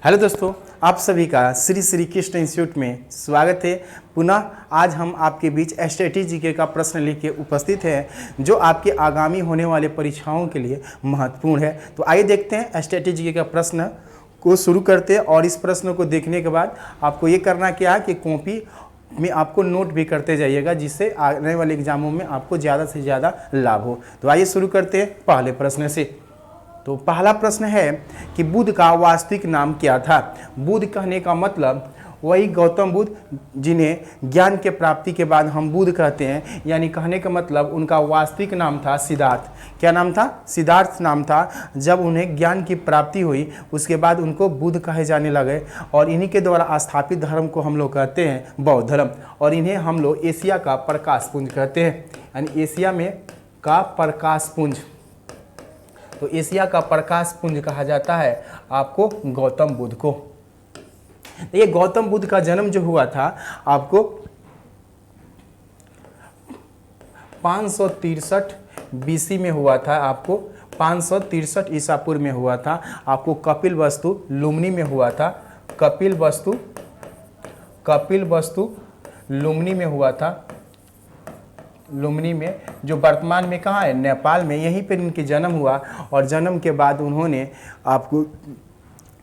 Hello दोस्तों, आप सभी का श्री श्री कृष्ण इंस्टीट्यूट में स्वागत है। पुनः आज हम आपके बीच स्ट्रेटेजी का प्रश्न लेके उपस्थित हैं जो आपके आगामी होने वाले परीक्षाओं के लिए महत्वपूर्ण है। तो आइए देखते हैं स्ट्रेटेजी का प्रश्न को शुरू करते हैं। और इस प्रश्न को देखने के बाद आपको ये करना क्या है कि कॉपी में आपको नोट भी करते जाइएगा, जिससे आने वाले एग्जामों में आपको ज़्यादा से ज़्यादा लाभ हो। तो आइए शुरू करते हैं पहले प्रश्न से। तो पहला प्रश्न है कि बुद्ध का वास्तविक नाम क्या था। बुद्ध कहने का मतलब वही गौतम बुद्ध जिन्हें ज्ञान के प्राप्ति के बाद हम बुद्ध कहते हैं, यानी कहने का मतलब उनका वास्तविक नाम था सिद्धार्थ। क्या नाम था? सिद्धार्थ नाम था। जब उन्हें ज्ञान की प्राप्ति हुई उसके बाद उनको बुद्ध कहे जाने लगे और इन्हीं के द्वारा स्थापित धर्म को हम लोग कहते हैं बौद्ध धर्म। और इन्हें हम लोग एशिया का प्रकाश पुंज कहते हैं, यानी एशिया में का प्रकाश पुंज। तो एशिया का प्रकाश पुंज कहा जाता है आपको गौतम बुद्ध को। ये गौतम बुद्ध का जन्म जो हुआ था आपको 563 बीसी में हुआ था। आपको 563 ईसा पूर्व में हुआ था। आपको कपिल वस्तु लुम्नी में हुआ था। कपिल वस्तु लुम्नी में हुआ था। लुम्नी में, जो वर्तमान में कहाँ है? नेपाल में। यहीं पर इनके जन्म हुआ और जन्म के बाद उन्होंने आपको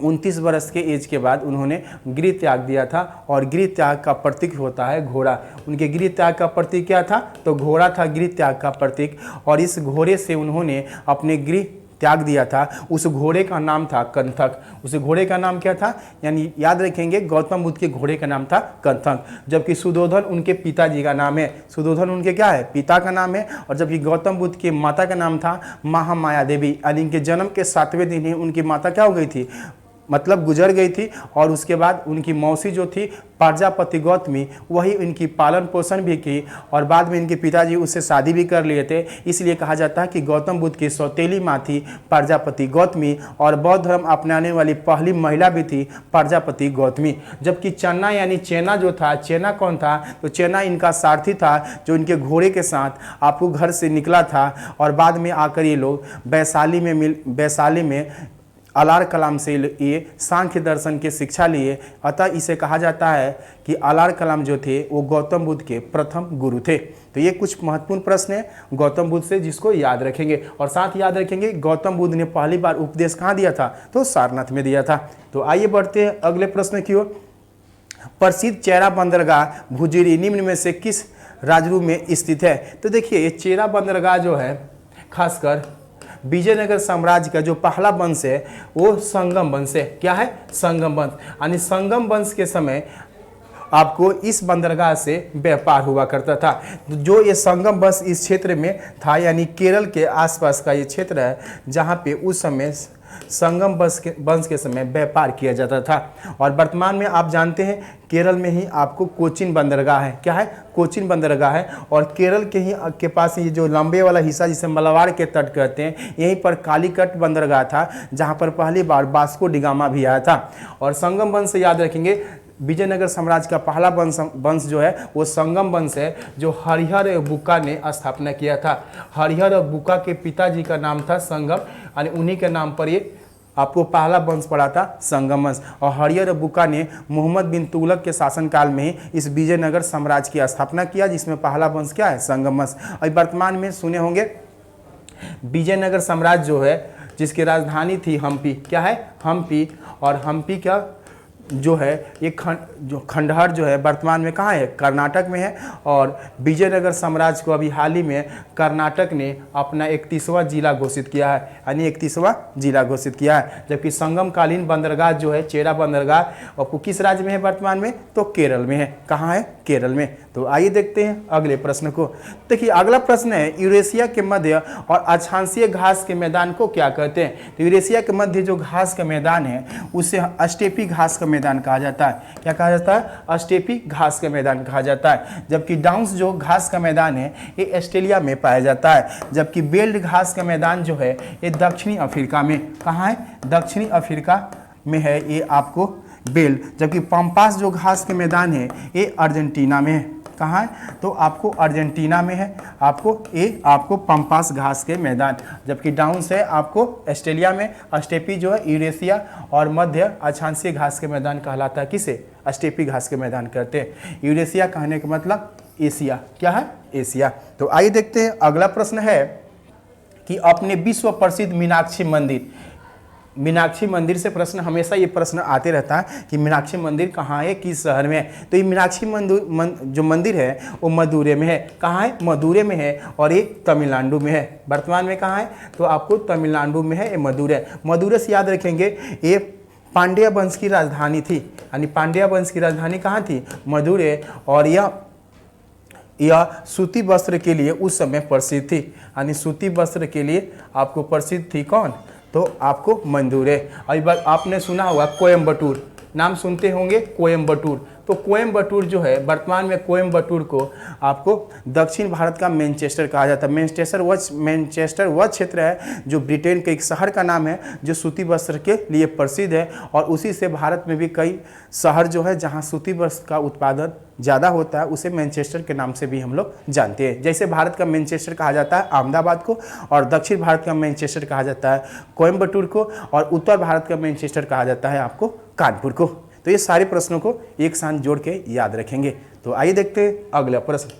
29 वर्ष के एज के बाद उन्होंने गृह त्याग दिया था। और गृह त्याग का प्रतीक होता है घोड़ा। उनके गृह त्याग का प्रतीक क्या था? तो घोड़ा था गृह त्याग का प्रतीक। और इस घोड़े से उन्होंने अपने गृह त्याग दिया था। उस घोड़े का नाम था कंथक। उस घोड़े का नाम क्या था? यानी याद रखेंगे, गौतम बुद्ध के घोड़े का नाम था कंथक। जबकि सुधोधन उनके पिताजी का नाम है। सुधोधन उनके क्या है? पिता का नाम है। और जबकि गौतम बुद्ध की माता का नाम था महामाया देवी। यानी इनके जन्म के 7वें दिन ही उनकी माता क्या हो गई थी? मतलब गुजर गई थी। और उसके बाद उनकी मौसी जो थी प्रजापति गौतमी, वही इनकी पालन पोषण भी की। और बाद में इनके पिताजी उससे शादी भी कर लिए थे। इसलिए कहा जाता है कि गौतम बुद्ध की सौतेली माँ थी प्रजापति गौतमी। और बौद्ध धर्म अपनाने वाली पहली महिला भी थी प्रजापति गौतमी। जबकि चन्ना यानी चेना जो था, चेना कौन था? तो चेना इनका सारथी था जो इनके घोड़े के साथ आपको घर से निकला था। और बाद में आकर ये लोग वैशाली में अलार कलाम से ये सांख्य दर्शन की शिक्षा लिए। अतः इसे कहा जाता है कि अलार कलाम जो थे वो गौतम बुद्ध के प्रथम गुरु थे। तो ये कुछ महत्वपूर्ण प्रश्न है गौतम बुद्ध से, जिसको याद रखेंगे। और साथ याद रखेंगे गौतम बुद्ध ने पहली बार उपदेश कहाँ दिया था? तो सारनाथ में दिया था। तो आइए बढ़ते हैं अगले प्रश्न की ओर। प्रसिद्ध चेरा बंदरगाह भुजिरी निम्न में से किस राज्य में स्थित है? तो देखिए, ये चेरा बंदरगाह जो है खासकर विजयनगर साम्राज्य का जो पहला वंश है वो संगम वंश है। क्या है? संगम वंश। यानी संगम वंश के समय आपको इस बंदरगाह से व्यापार हुआ करता था। जो ये संगम वंश इस क्षेत्र में था, यानी केरल के आसपास का ये क्षेत्र है जहाँ पे उस समय संगम वंश के समय व्यापार किया जाता था। और वर्तमान में आप जानते हैं केरल में ही आपको कोचीन बंदरगाह है। क्या है? कोचीन बंदरगाह है। और केरल के पास ये जो लंबे वाला हिस्सा जिसे मलाबार के तट कहते हैं, यहीं पर कालीकट बंदरगाह था जहाँ पर पहली बार वास्को डी गामा भी आया था। और संगम वंश से याद रखेंगे, विजयनगर साम्राज्य का पहला वंश जो है वो संगम वंश है, जो हरिहर बुक्का ने स्थापना किया था। हरिहर बुक्का के पिताजी का नाम था संगम, यानी उन्हीं के नाम पर ये आपको पहला वंश पड़ा था संगम वंश। और हरिहर बुक्का ने मोहम्मद बिन तुगलक के शासनकाल में ही इस विजयनगर साम्राज्य की स्थापना किया, जिसमें पहला वंश क्या है? संगम वंश। और वर्तमान में सुने होंगे विजयनगर साम्राज्य जो है जिसकी राजधानी थी हम्पी। क्या है? हम्पी। और हम्पी क्या जो है ये खंडहर जो है वर्तमान में कहाँ है? कर्नाटक में है। और विजयनगर साम्राज्य को अभी हाल ही में कर्नाटक ने अपना 31वां जिला घोषित किया है, यानी 31वां जिला घोषित किया है। जबकि संगमकालीन बंदरगाह जो है चेरा बंदरगाह आपको किस राज्य में है वर्तमान में? तो केरल में है। कहाँ है? केरल में। तो आइए देखते हैं अगले प्रश्न को। देखिए, अगला प्रश्न है यूरेशिया के मध्य और अक्षांशीय घास के मैदान को क्या कहते हैं? तो यूरेशिया के मध्य जो घास का मैदान है उसे स्टेपी घास का मैदान कहा जाता है। क्या कहा जाता है? स्टेपी घास का मैदान कहा जाता है। जबकि डाउन्स जो घास का मैदान है ये ऑस्ट्रेलिया में पाया जाता है। जबकि बेल्ट घास का मैदान जो है ये दक्षिणी अफ्रीका में। कहाँ है? दक्षिणी अफ्रीका में है ये आपको बेल्ट। जबकि पम्पास जो घास के मैदान है ये अर्जेंटीना में है। कहाँ है? तो आपको अर्जेंटीना में है। आपको पंपास घास के मैदान, जबकि डाउन से आपको ऑस्ट्रेलिया में। स्टेपी जो है यूरेशिया और मध्य अक्षांशीय घास के मैदान कहलाता है। किसे? स्टेपी घास के मैदान कहते हैं। यूरेशिया कहने का मतलब एशिया। क्या है? एशिया। तो आइए देखते हैं अगला प्रश्न है कि अपने विश्व प्रसिद्ध मीनाक्षी मंदिर से प्रश्न, हमेशा ये प्रश्न आते रहता है कि मीनाक्षी मंदिर कहाँ है, किस शहर में है। तो ये मीनाक्षी जो मंदिर है वो मदुरै में है। कहाँ है? मदुरै में है। और ये तमिलनाडु में है। वर्तमान में कहाँ है? तो आपको तमिलनाडु में है ये मदुरै। मदुरै से याद रखेंगे ये पांड्या वंश की राजधानी थी। यानी पांड्या वंश की राजधानी कहाँ थी? मदुरै। और यह सूती वस्त्र के लिए उस समय प्रसिद्ध थी। यानी सूती वस्त्र के लिए आपको प्रसिद्ध थी कौन? तो आपको मदुरै। और एक बार आपने सुना होगा कोयम्बटूर, नाम सुनते होंगे कोयम्बटूर। तो कोयम्बटूर जो है, वर्तमान में कोयम्बटूर को आपको दक्षिण भारत का मैनचेस्टर कहा जाता है। मैनचेस्टर वह क्षेत्र है जो ब्रिटेन के एक शहर का नाम है जो सूती वस्त्र के लिए प्रसिद्ध है। और उसी से भारत में भी कई शहर जो है जहां सूती वस्त्र का उत्पादन ज़्यादा होता है, उसे मैनचेस्टर के नाम से भी हम लोग जानते हैं। जैसे भारत का मैनचेस्टर कहा जाता है अहमदाबाद को, और दक्षिण भारत का मैनचेस्टर कहा जाता है कोयम्बटूर को, और उत्तर भारत का मैनचेस्टर कहा जाता है आपको कानपुर को। तो ये सारे प्रश्नों को एक साथ जोड़ के याद रखेंगे। तो आइए देखते हैं अगला प्रश्न।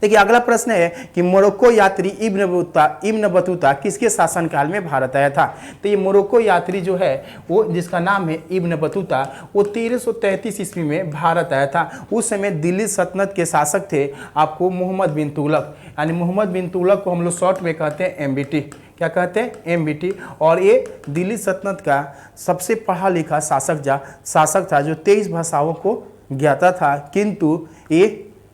देखिए अगला प्रश्न है कि मोरक्को यात्री इब्न बतूता किसके शासनकाल में भारत आया था? तो ये मोरक्को यात्री जो है वो, जिसका नाम है इब्न बतूता, वो 1333 ईस्वी में भारत आया था। उस समय दिल्ली सल्तनत के शासक थे आपको मोहम्मद बिन तुगलक। यानी मोहम्मद बिन तुगलक को हम लोग शॉर्ट में कहते हैं MBT। क्या कहते हैं? MBT। और ये दिल्ली सल्तनत का सबसे पढ़ा लिखा शासक था जो 23 भाषाओं को ज्ञाता था। किंतु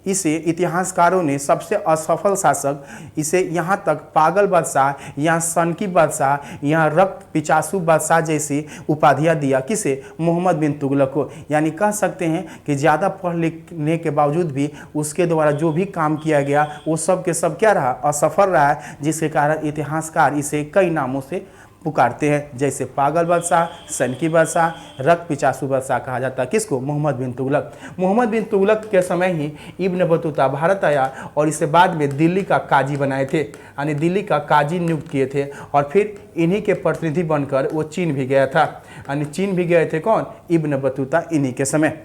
इसे इतिहासकारों ने सबसे असफल शासक, इसे यहाँ तक पागल बादशाह, यहाँ सनकी बादशाह, यहाँ रक्त पिचासू बादशाह जैसी उपाधियाँ दिया। किसे? मोहम्मद बिन तुगलक को। यानी कह सकते हैं कि ज़्यादा पढ़ लिखने के बावजूद भी उसके द्वारा जो भी काम किया गया वो सब के सब क्या रहा? असफल रहा, जिसके कारण इतिहासकार इसे कई नामों से पुकारते हैं, जैसे पागल बादशाह, सनकी बादशाह, रक्त पिचासू बादशाह कहा जाता है। किसको? मोहम्मद बिन तुगलक। मोहम्मद बिन तुगलक के समय ही इब्न बतूता भारत आया और इसे बाद में दिल्ली का काजी बनाए थे। यानी दिल्ली का काजी नियुक्त किए थे। और फिर इन्हीं के प्रतिनिधि बनकर वो चीन भी गया था। यानी चीन भी गए थे कौन? इब्न बतूता, इन्हीं के समय।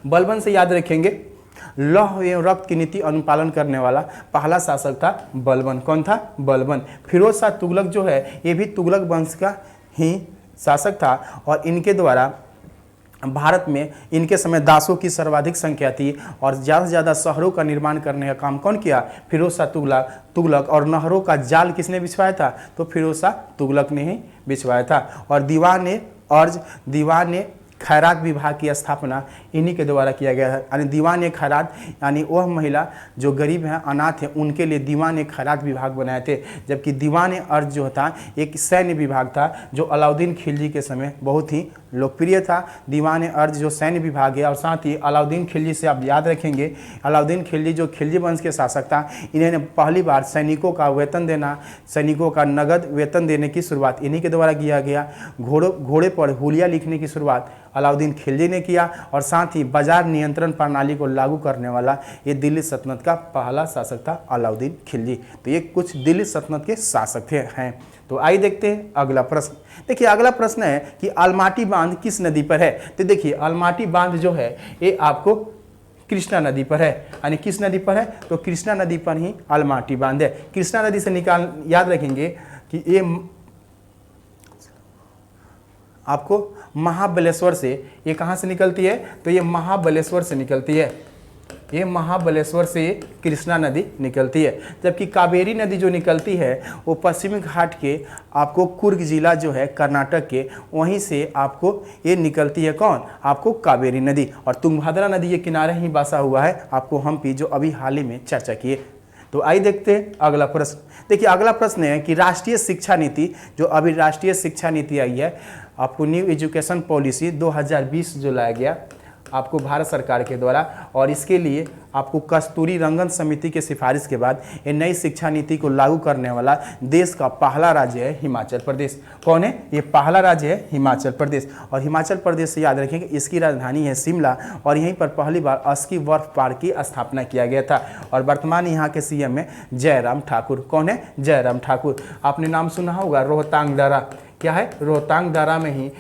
बलबन से याद रखेंगे, लौह एवं रक्त की नीति अनुपालन करने वाला पहला शासक था बलबन। कौन था? बलबन। फिरोज शाह तुगलक जो है ये भी तुगलक वंश का ही शासक था। और इनके द्वारा भारत में इनके समय दासों की सर्वाधिक संख्या थी। और ज़्यादा से ज़्यादा शहरों का निर्माण करने का काम कौन किया? फिरोज शाह तुगलक। और नहरों का जाल किसने बिछवाया था? तो फिरोज शाह तुगलक ने ही बिछवाया था। और दीवान खैरात विभाग की स्थापना इन्हीं के द्वारा किया गया है। यानी दीवान खैरात, यानी वह महिला जो गरीब हैं, अनाथ हैं, उनके लिए दीवान खैरात विभाग बनाए थे। जबकि दीवान अर्ज जो था एक सैन्य विभाग था जो अलाउद्दीन खिलजी के समय बहुत ही लोकप्रिय था। दीवान अर्ज जो सैन्य विभाग है। और साथ ही अलाउद्दीन खिलजी से आप याद रखेंगे, अलाउद्दीन खिलजी जो खिलजी वंश के शासक था, इन्होंने पहली बार सैनिकों का वेतन देना, सैनिकों का नगद वेतन देने की शुरुआत इन्हीं के द्वारा किया गया। घोड़े पर हुलिया लिखने की शुरुआत अलाउद्दीन खिलजी ने किया। और साथ ही बाजार नियंत्रण प्रणाली को लागू करने वाला ये दिल्ली सल्तनत का पहला शासक था अलाउद्दीन खिलजी। तो ये कुछ दिल्ली सल्तनत के शासक हैं। तो आइए देखते हैं अगला प्रश्न। देखिए अगला प्रश्न है कि अलमाटी बांध किस नदी पर है? तो देखिए अलमाटी बांध जो है ये आपको कृष्णा नदी पर है। यानी किस नदी पर है? तो कृष्णा नदी पर ही अलमाटी बांध है। कृष्णा नदी से याद रखेंगे कि ये आपको महाबलेश्वर से, ये कहाँ से निकलती है? तो ये महाबलेश्वर से निकलती है। ये महाबलेश्वर से कृष्णा नदी निकलती है। जबकि कावेरी नदी जो निकलती है वो पश्चिमी घाट के आपको कुर्ग जिला जो है कर्नाटक के, वहीं से आपको ये निकलती है कौन? आपको कावेरी नदी। और तुंगभद्रा नदी ये किनारे ही बसा हुआ है आपको हम्पी, जो अभी हाल ही में चर्चा किए। तो आइए देखते हैं अगला प्रश्न। देखिए अगला प्रश्न है कि राष्ट्रीय शिक्षा नीति, जो अभी राष्ट्रीय शिक्षा नीति आई है आपको न्यू एजुकेशन पॉलिसी 2020 जो लाया गया, आपको भारत सरकार के द्वारा, और इसके लिए आपको कस्तूरी रंगन समिति के सिफारिश के बाद ये नई शिक्षा नीति को लागू करने वाला देश का पहला राज्य है हिमाचल प्रदेश। कौन है ये? पहला राज्य है हिमाचल प्रदेश। और हिमाचल प्रदेश से याद रखेंगे इसकी राजधानी है शिमला, और यहीं पर पहली बार अस्की बर्फ पार्क की स्थापना किया गया था। और वर्तमान यहाँ के सीएम है जयराम ठाकुर। कौन है? जयराम ठाकुर। आपने नाम सुना होगा रोहतांग दर्रा। क्या है? रोहतांग दर्रा में ही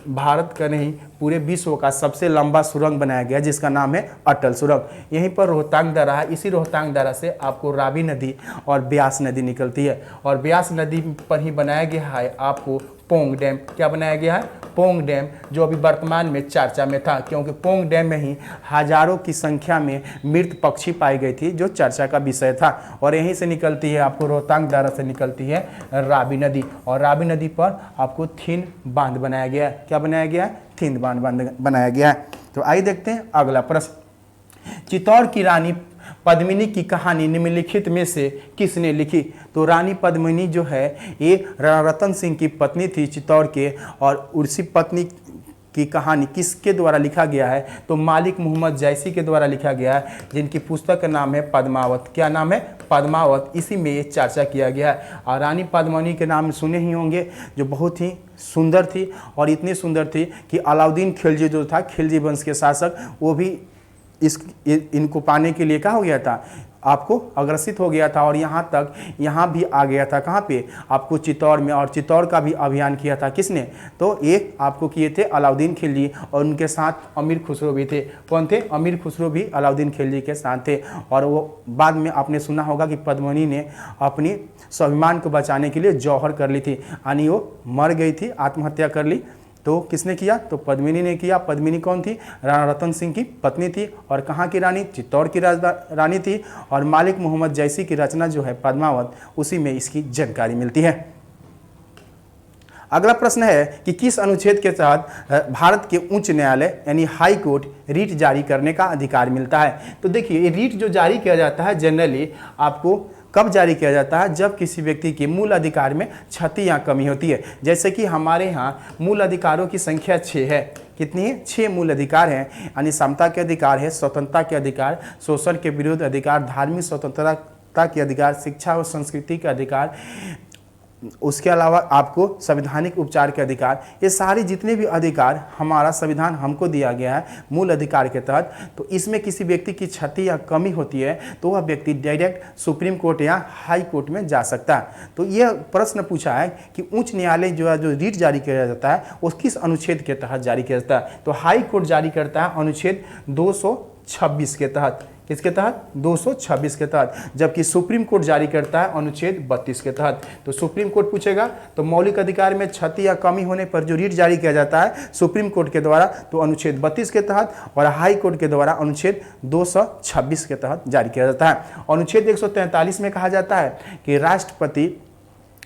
भारत का नहीं पूरे विश्व का सबसे लंबा सुरंग बनाया गया जिसका नाम है अटल सुरंग। यहीं पर रोहतांग दर्रा है। इसी रोहतांग दर्रा से आपको रावी नदी और ब्यास नदी निकलती है, और ब्यास नदी पर ही बनाया गया है आपको पोंग डैम। क्या बनाया गया है? पोंग डैम, जो अभी वर्तमान में चर्चा में था, क्योंकि पोंग डैम में ही हजारों की संख्या में मृत पक्षी पाई गई थी जो चर्चा का विषय था। और यहीं से निकलती है आपको रोहतांग दर्रा से निकलती है रावी नदी, और रावी नदी पर आपको थिन बांध बनाया गया है। क्या बनाया गया है? थिन बांध बनाया गया है। तो आइए देखते हैं अगला प्रश्न। चित्तौड़ की रानी पद्मिनी की कहानी निम्नलिखित में से किसने लिखी? तो रानी पद्मिनी जो है ये राणा रतन सिंह की पत्नी थी चित्तौड़ के, और उसी पत्नी की कहानी किसके द्वारा लिखा गया है? तो मालिक मोहम्मद जैसी के द्वारा लिखा गया है, जिनकी पुस्तक का नाम है पद्मावत। क्या नाम है? पद्मावत। इसी में ये चर्चा किया गया है। और रानी पद्मिनी के नाम सुने ही होंगे, जो बहुत ही सुंदर थी, और इतनी सुंदर थी कि अलाउद्दीन खिलजी जो था, खिलजी वंश के शासक, वो भी इनको पाने के लिए क्या हो गया था? आपको अग्रसित हो गया था, और यहाँ भी आ गया था। कहाँ पे? आपको चित्तौड़ में। और चित्तौड़ का भी अभियान किया था किसने? तो एक आपको किए थे अलाउद्दीन खिलजी, और उनके साथ अमीर खुसरो भी थे। कौन थे? अमीर खुसरो भी अलाउद्दीन खिलजी के साथ थे। और वो बाद में आपने सुना होगा कि पद्मिनी ने अपनी स्वाभिमान को बचाने के लिए जौहर कर ली थी, यानी वो मर गई थी, आत्महत्या कर ली। तो किसने किया? तो पद्मिनी ने किया। पद्मिनी कौन थी? राणा रतन सिंह की पत्नी थी। और कहाँ की रानी? चित्तौड़ की रानी थी। और मालिक मोहम्मद जैसी की रचना जो है पद्मावत, उसी में इसकी जानकारी मिलती है। अगला प्रश्न है कि किस अनुच्छेद के तहत भारत के उच्च न्यायालय यानी हाई कोर्ट रीट जारी करने का अधिकार मिलता है? तो देखिए, रीट जो जारी किया जाता है जनरली आपको कब जारी किया जाता है? जब किसी व्यक्ति के मूल अधिकार में क्षति या कमी होती है। जैसे कि हमारे यहाँ मूल अधिकारों की संख्या 6 है। कितनी है? 6 मूल अधिकार हैं, यानी समता के अधिकार है, स्वतंत्रता के अधिकार, शोषण के विरुद्ध अधिकार, धार्मिक स्वतंत्रता के अधिकार, शिक्षा और संस्कृति के अधिकार, उसके अलावा आपको संवैधानिक उपचार के अधिकार। ये सारे जितने भी अधिकार हमारा संविधान हमको दिया गया है मूल अधिकार के तहत, तो इसमें किसी व्यक्ति की क्षति या कमी होती है तो वह व्यक्ति डायरेक्ट सुप्रीम कोर्ट या हाई कोर्ट में जा सकता है। तो यह प्रश्न पूछा है कि उच्च न्यायालय जो है, जो रीट जारी किया जाता है, वो किस अनुच्छेद के तहत जारी किया जाता है? तो हाई कोर्ट जारी करता है अनुच्छेद 226 के तहत। किसके तहत? 226 के तहत। जबकि सुप्रीम कोर्ट जारी करता है अनुच्छेद 32 के तहत। तो सुप्रीम कोर्ट पूछेगा तो मौलिक अधिकार में क्षति या कमी होने पर जो रीट जारी किया जाता है सुप्रीम कोर्ट के द्वारा, तो अनुच्छेद 32 के तहत, और हाई कोर्ट के द्वारा अनुच्छेद 226 के तहत जारी किया जाता है। अनुच्छेद 143 में कहा जाता है कि राष्ट्रपति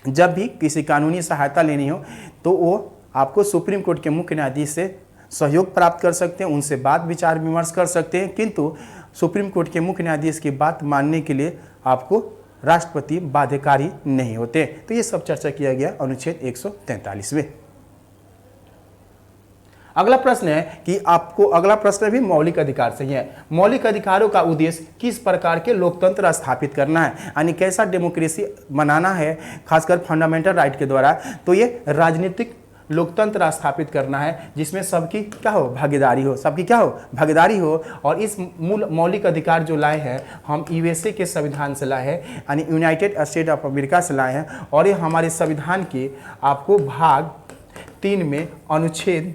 जब भी किसी कानूनी सहायता लेनी हो तो वो आपको सुप्रीम कोर्ट के मुख्य न्यायाधीश से सहयोग प्राप्त कर सकते हैं, उनसे बात विचार विमर्श कर सकते हैं, किंतु सुप्रीम कोर्ट के मुख्य न्यायाधीश की बात मानने के लिए आपको राष्ट्रपति बाध्यकारी नहीं होते। तो ये सब चर्चा किया गया अनुच्छेद 143 में। अगला प्रश्न है कि आपको अगला प्रश्न भी मौलिक अधिकार से ही है। मौलिक अधिकारों का उद्देश्य किस प्रकार के लोकतंत्र स्थापित करना है, यानी कैसा डेमोक्रेसी बनाना है, खासकर फंडामेंटल राइट के द्वारा। तो ये राजनीतिक लोकतंत्र स्थापित करना है जिसमें सबकी क्या हो? भागीदारी हो। सबकी क्या हो? भागीदारी हो। और इस मूल मौलिक अधिकार जो लाए हैं हम यूएसए के संविधान से लाए हैं, यानी यूनाइटेड स्टेट ऑफ अमेरिका से लाए हैं। और ये हमारे संविधान के आपको भाग 3 में अनुच्छेद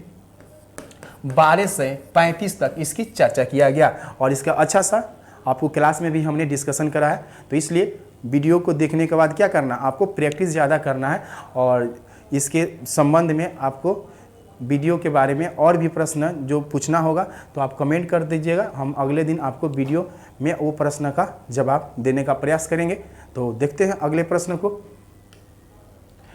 12 से 35 तक इसकी चर्चा किया गया, और इसका अच्छा सा आपको क्लास में भी हमने डिस्कशन करा है। तो इसलिए वीडियो को देखने के बाद क्या करना, आपको प्रैक्टिस ज़्यादा करना है। और इसके संबंध में आपको वीडियो के बारे में और भी प्रश्न जो पूछना होगा तो आप कमेंट कर दीजिएगा। हम अगले दिन आपको वीडियो में वो प्रश्न का जवाब देने का प्रयास करेंगे। तो देखते हैं अगले प्रश्न को।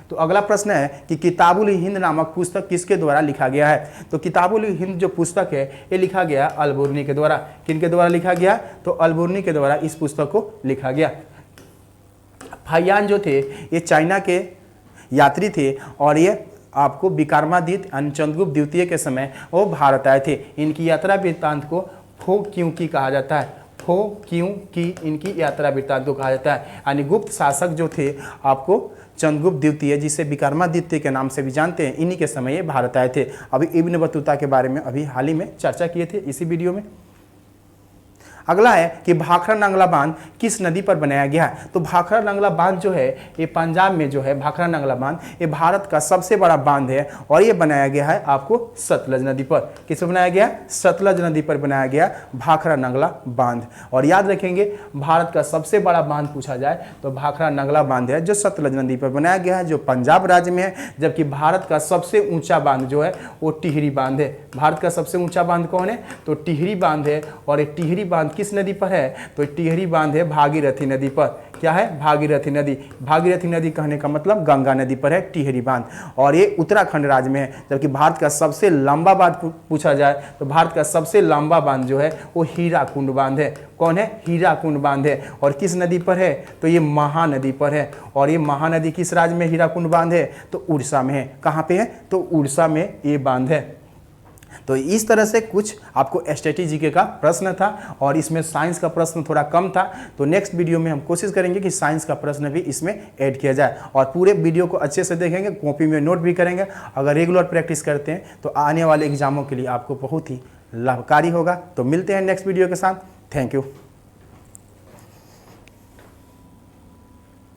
तो अगला प्रश्न है कि किताबुल हिंद नामक पुस्तक किसके द्वारा लिखा गया है? तो किताबुल हिंद जो पुस्तक है ये लिखा गया अलबुर्नी के द्वारा। किनके द्वारा लिखा गया? तो अलबुर्नी के द्वारा इस पुस्तक को लिखा गया। फाहियान जो थे ये चाइना के यात्री थे, और ये आपको विक्रमादित्य यानी चंद्रगुप्त द्वितीय के समय वो भारत आए थे। इनकी यात्रा वृत्तांत को फो क्यों की कहा जाता है, फो क्यों की इनकी यात्रा वृत्तांत को कहा जाता है। यानी गुप्त शासक जो थे आपको चंद्रगुप्त द्वितीय, जिसे विक्रमादित्य के नाम से भी जानते हैं, इन्हीं के समय ये भारत आए थे। अभी इब्न बतूता के बारे में अभी हाल ही में चर्चा किए थे इसी वीडियो में। अगला है कि भाखड़ा नंगला बांध किस नदी पर बनाया गया है। तो भाखड़ा नंगला बांध जो है ये पंजाब में जो है भाखड़ा नंगला बांध, ये भारत का सबसे बड़ा बांध है और ये बनाया गया है आपको सतलज नदी पर। किस पर बनाया गया, सतलज नदी पर बनाया गया भाखड़ा नंगला बांध। और याद रखेंगे भारत का सबसे बड़ा बांध पूछा जाए तो भाखड़ा नंगला बांध है जो सतलज नदी पर बनाया गया है, जो पंजाब राज्य में है। जबकि भारत का सबसे ऊंचा बांध जो है वो टिहरी बांध है। भारत का सबसे ऊंचा बांध कौन है, तो टिहरी बांध है। और ये टिहरी बांध किस नदी पर है, तो टिहरी बांध है भागीरथी नदी पर। क्या है, भागीरथी नदी। भागीरथी नदी कहने का मतलब गंगा नदी पर है टिहरी बांध, और ये उत्तराखंड राज्य में है। जबकि भारत का सबसे लंबा बांध पूछा जाए तो भारत का सबसे लंबा बांध जो है वो हीराकुंड बांध है। कौन है, हीराकुंड बांध है। और किस नदी पर है, तो ये महानदी पर है। और ये महानदी किस राज्य में हीराकुंड बांध है, तो उड़ीसा में है। कहाँ पे है, तो उड़ीसा में ये बांध है। तो इस तरह से कुछ आपको स्टैटिक जीके का प्रश्न था, और इसमें साइंस का प्रश्न थोड़ा कम था। तो नेक्स्ट वीडियो में हम कोशिश करेंगे कि साइंस का प्रश्न भी इसमें ऐड किया जाए, और पूरे वीडियो को अच्छे से देखेंगे, कॉपी में नोट भी करेंगे। अगर रेगुलर प्रैक्टिस करते हैं तो आने वाले एग्जामों के लिए आपको बहुत ही लाभकारी होगा। तो मिलते हैं नेक्स्ट वीडियो के साथ। Thank you.